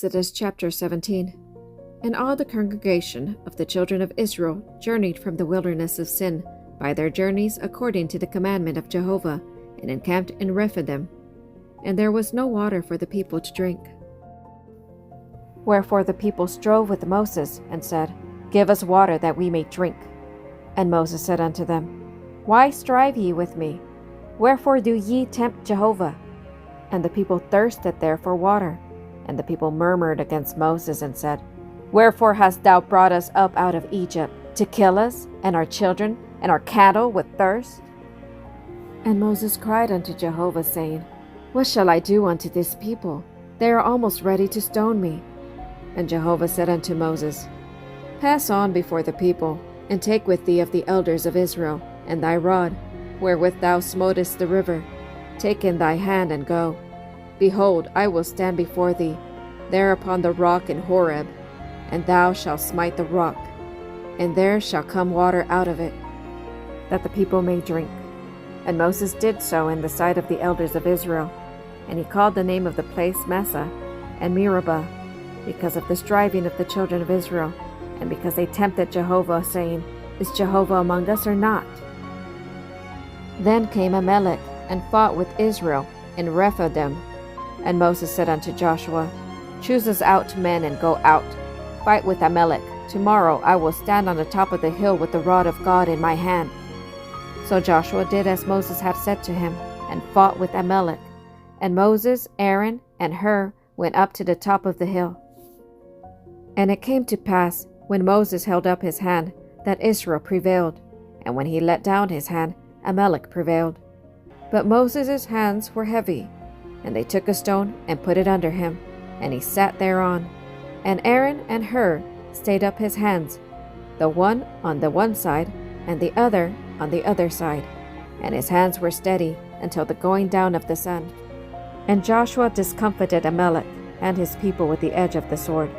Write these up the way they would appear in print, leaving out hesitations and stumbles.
Exodus chapter 17. And all the congregation of the children of Israel journeyed from the wilderness of Sin by their journeys according to the commandment of Jehovah, and encamped in Rephidim. And there was no water for the people to drink. Wherefore the people strove with Moses, and said, Give us water that we may drink. And Moses said unto them, Why strive ye with me? Wherefore do ye tempt Jehovah? And the people thirsted there for water. And the people murmured against Moses, and said, Wherefore hast thou brought us up out of Egypt, to kill us, and our children, and our cattle with thirst? And Moses cried unto Jehovah, saying, What shall I do unto this people? They are almost ready to stone me. And Jehovah said unto Moses, Pass on before the people, and take with thee of the elders of Israel, and thy rod, wherewith thou smotest the river. Take in thy hand, and go. Behold, I will stand before thee, there upon the rock in Horeb, and thou shalt smite the rock, and there shall come water out of it, that the people may drink. And Moses did so in the sight of the elders of Israel, and he called the name of the place Massah and Meribah, because of the striving of the children of Israel, and because they tempted Jehovah, saying, Is Jehovah among us or not? Then came Amalek, and fought with Israel in Rephidim. And Moses said unto Joshua, Choose us out men, and go out, fight with Amalek. Tomorrow I will stand on the top of the hill with the rod of God in my hand. So Joshua did as Moses had said to him, and fought with Amalek. And Moses, Aaron, and Hur went up to the top of the hill. And it came to pass, when Moses held up his hand, that Israel prevailed, and when he let down his hand, Amalek prevailed. But Moses' hands were heavy, and they took a stone and put it under him, and he sat thereon. And Aaron and Hur stayed up his hands, the one on the one side, and the other on the other side, and his hands were steady until the going down of the sun. And Joshua discomfited Amalek and his people with the edge of the sword.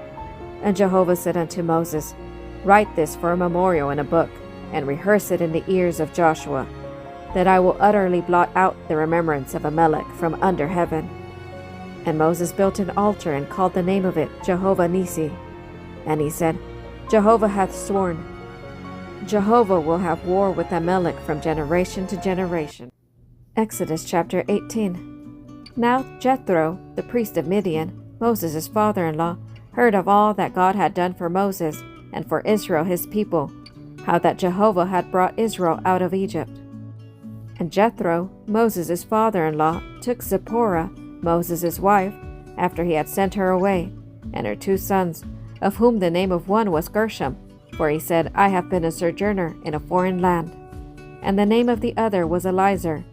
And Jehovah said unto Moses, Write this for a memorial in a book, and rehearse it in the ears of Joshua, that I will utterly blot out the remembrance of Amalek from under heaven. And Moses built an altar, and called the name of it Jehovah Nissi. And he said, Jehovah hath sworn, Jehovah will have war with Amalek from generation to generation. Exodus chapter 18. Now Jethro, the priest of Midian, Moses' father-in-law, heard of all that God had done for Moses, and for Israel his people, how that Jehovah had brought Israel out of Egypt. And Jethro, Moses' father-in-law, took Zipporah, Moses' wife, after he had sent her away, and her 2 sons, of whom the name of one was Gershom, for he said, I have been a sojourner in a foreign land. And the name of the other was Eliezer,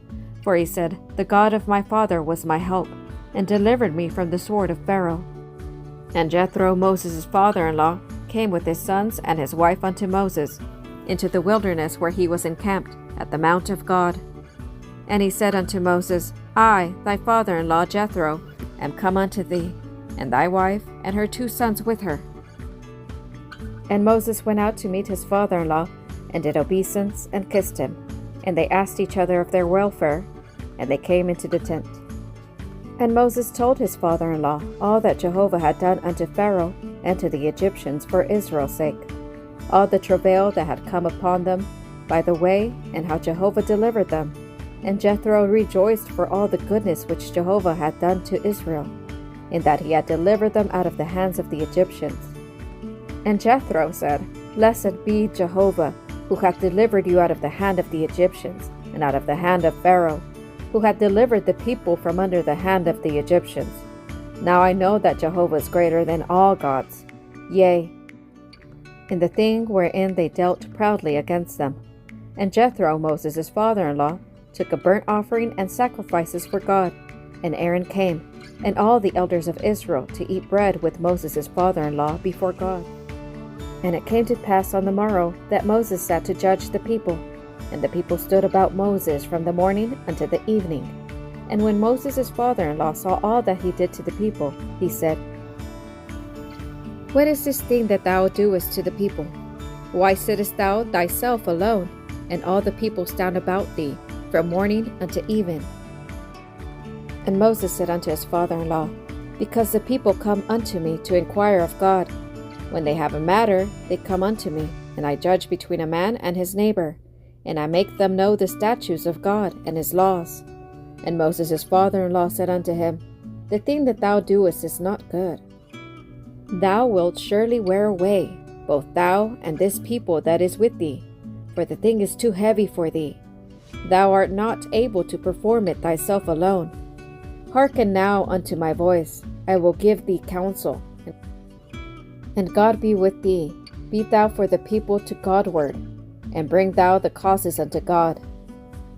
for he said, The God of my father was my help, and delivered me from the sword of Pharaoh. And Jethro, Moses' father-in-law, came with his sons and his wife unto Moses, into the wilderness where he was encamped, at the mount of God. And he said unto Moses, I, thy father-in-law Jethro, am come unto thee, and thy wife, and her 2 sons with her. And Moses went out to meet his father-in-law, and did obeisance, and kissed him. And they asked each other of their welfare, and they came into the tent. And Moses told his father-in-law all that Jehovah had done unto Pharaoh and to the Egyptians for Israel's sake, all the travail that had come upon them by the way, and how Jehovah delivered them. And Jethro rejoiced for all the goodness which Jehovah had done to Israel, in that he had delivered them out of the hands of the Egyptians. And Jethro said, Blessed be Jehovah, who hath delivered you out of the hand of the Egyptians, and out of the hand of Pharaoh, who hath delivered the people from under the hand of the Egyptians. Now I know that Jehovah is greater than all gods, yea, in the thing wherein they dealt proudly against them. And Jethro, Moses' father-in-law, took a burnt offering and sacrifices for God. And Aaron came, and all the elders of Israel, to eat bread with Moses' father-in-law before God. And it came to pass on the morrow that Moses sat to judge the people. And the people stood about Moses from the morning unto the evening. And when Moses' father-in-law saw all that he did to the people, he said, What is this thing that thou doest to the people? Why sittest thou thyself alone, and all the people stand about thee, from morning unto even? And Moses said unto his father-in-law, because the people come unto me to inquire of God. When they have a matter, they come unto me, and I judge between a man and his neighbor, and I make them know the statutes of God and his laws. And Moses his father-in-law said unto him, The thing that thou doest is not good. Thou wilt surely wear away, both thou and this people that is with thee, for the thing is too heavy for thee. Thou art not able to perform it thyself alone. Hearken now unto my voice, I will give thee counsel. And God be with thee, be thou for the people to Godward, and bring thou the causes unto God.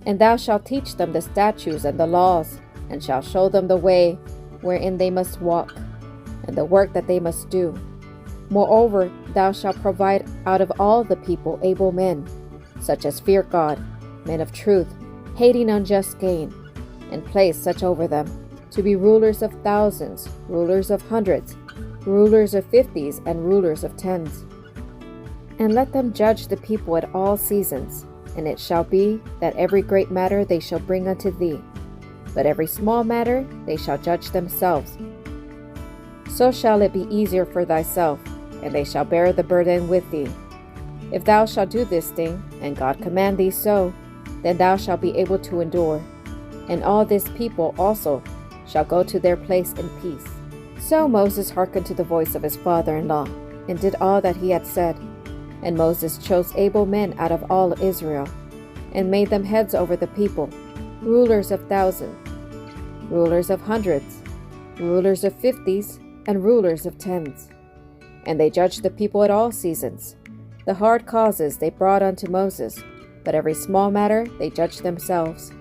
And thou shalt teach them the statutes and the laws, and shalt show them the way wherein they must walk, and the work that they must do. Moreover, thou shalt provide out of all the people able men, such as fear God, men of truth, hating unjust gain, and place such over them, to be rulers of thousands, rulers of hundreds, rulers of fifties, and rulers of tens. And let them judge the people at all seasons, and it shall be that every great matter they shall bring unto thee, but every small matter they shall judge themselves. So shall it be easier for thyself, and they shall bear the burden with thee. If thou shalt do this thing, and God command thee so, then thou shalt be able to endure. And all this people also shall go to their place in peace. So Moses hearkened to the voice of his father-in-law, and did all that he had said. And Moses chose able men out of all Israel, and made them heads over the people, rulers of thousands, rulers of hundreds, rulers of fifties, and rulers of tens. And they judged the people at all seasons. The hard causes they brought unto Moses, but every small matter they judged themselves.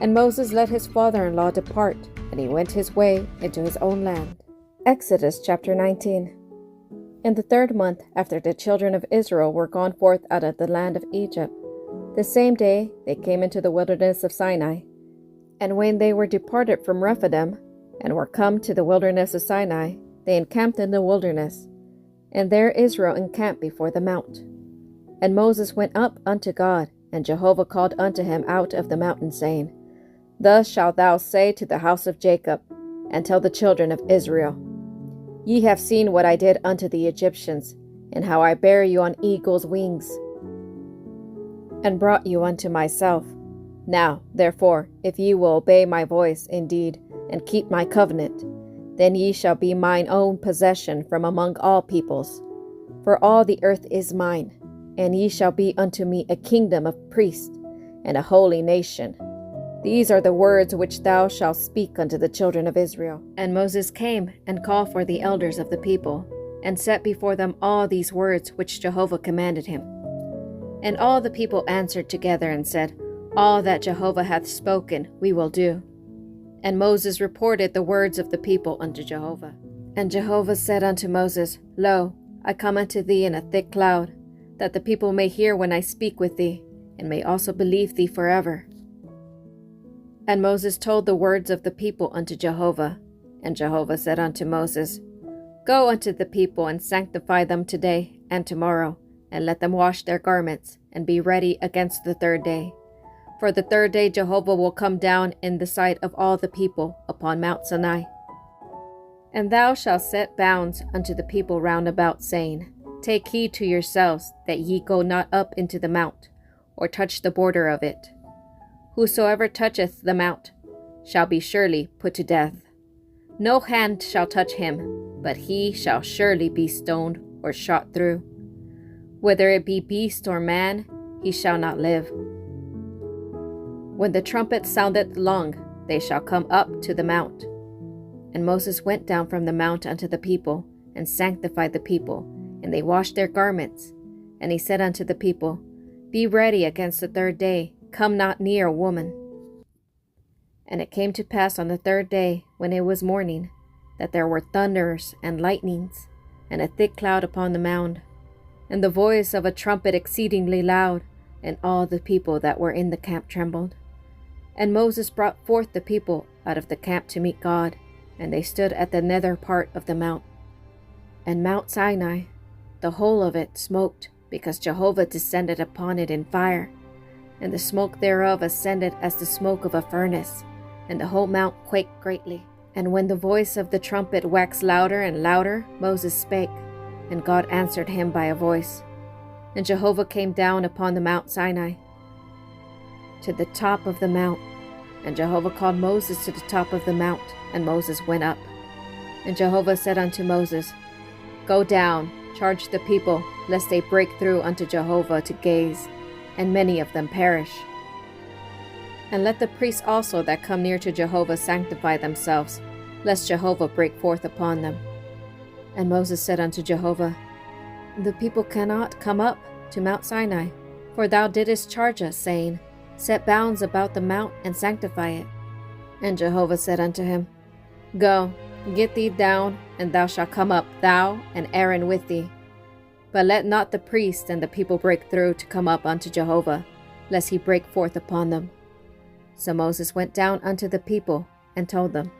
And Moses let his father-in-law depart, and he went his way into his own land. Exodus chapter 19. In the 3rd month after the children of Israel were gone forth out of the land of Egypt, the same day they came into the wilderness of Sinai. And when they were departed from Rephidim, and were come to the wilderness of Sinai, they encamped in the wilderness. And there Israel encamped before the mount. And Moses went up unto God, and Jehovah called unto him out of the mountain, saying, Thus shalt thou say to the house of Jacob, and tell the children of Israel, Ye have seen what I did unto the Egyptians, and how I bare you on eagle's wings, and brought you unto myself. Now, therefore, if ye will obey my voice indeed, and keep my covenant, then ye shall be mine own possession from among all peoples. For all the earth is mine, and ye shall be unto me a kingdom of priests, and a holy nation. These are the words which thou shalt speak unto the children of Israel. And Moses came and called for the elders of the people, and set before them all these words which Jehovah commanded him. And all the people answered together and said, All that Jehovah hath spoken we will do. And Moses reported the words of the people unto Jehovah. And Jehovah said unto Moses, Lo, I come unto thee in a thick cloud, that the people may hear when I speak with thee, and may also believe thee forever. And Moses told the words of the people unto Jehovah. And Jehovah said unto Moses, Go unto the people, and sanctify them today and tomorrow, and let them wash their garments, and be ready against the 3rd day. For the 3rd day Jehovah will come down in the sight of all the people upon Mount Sinai. And thou shalt set bounds unto the people round about, saying, Take heed to yourselves, that ye go not up into the mount, or touch the border of it. Whosoever toucheth the mount shall be surely put to death. No hand shall touch him, but he shall surely be stoned or shot through. Whether it be beast or man, he shall not live. When the trumpet soundeth long, they shall come up to the mount. And Moses went down from the mount unto the people, and sanctified the people, and they washed their garments. And he said unto the people, Be ready against the 3rd day, come not near a woman. And it came to pass on the 3rd day, when it was morning, that there were thunders and lightnings, and a thick cloud upon the mound, and the voice of a trumpet exceedingly loud, and all the people that were in the camp trembled. And Moses brought forth the people out of the camp to meet God, and they stood at the nether part of the mount. And Mount Sinai, the whole of it, smoked, because Jehovah descended upon it in fire, and the smoke thereof ascended as the smoke of a furnace, and the whole mount quaked greatly. And when the voice of the trumpet waxed louder and louder, Moses spake, and God answered him by a voice. And Jehovah came down upon the Mount Sinai, to the top of the mount. And Jehovah called Moses to the top of the mount, and Moses went up. And Jehovah said unto Moses, Go down, charge the people, lest they break through unto Jehovah to gaze, and many of them perish. And let the priests also that come near to Jehovah sanctify themselves, lest Jehovah break forth upon them. And Moses said unto Jehovah, The people cannot come up to Mount Sinai, for thou didst charge us, saying, Set bounds about the mount and sanctify it. And Jehovah said unto him, Go, get thee down, and thou shalt come up, thou and Aaron with thee. But let not the priests and the people break through to come up unto Jehovah, lest he break forth upon them. So Moses went down unto the people, and told them.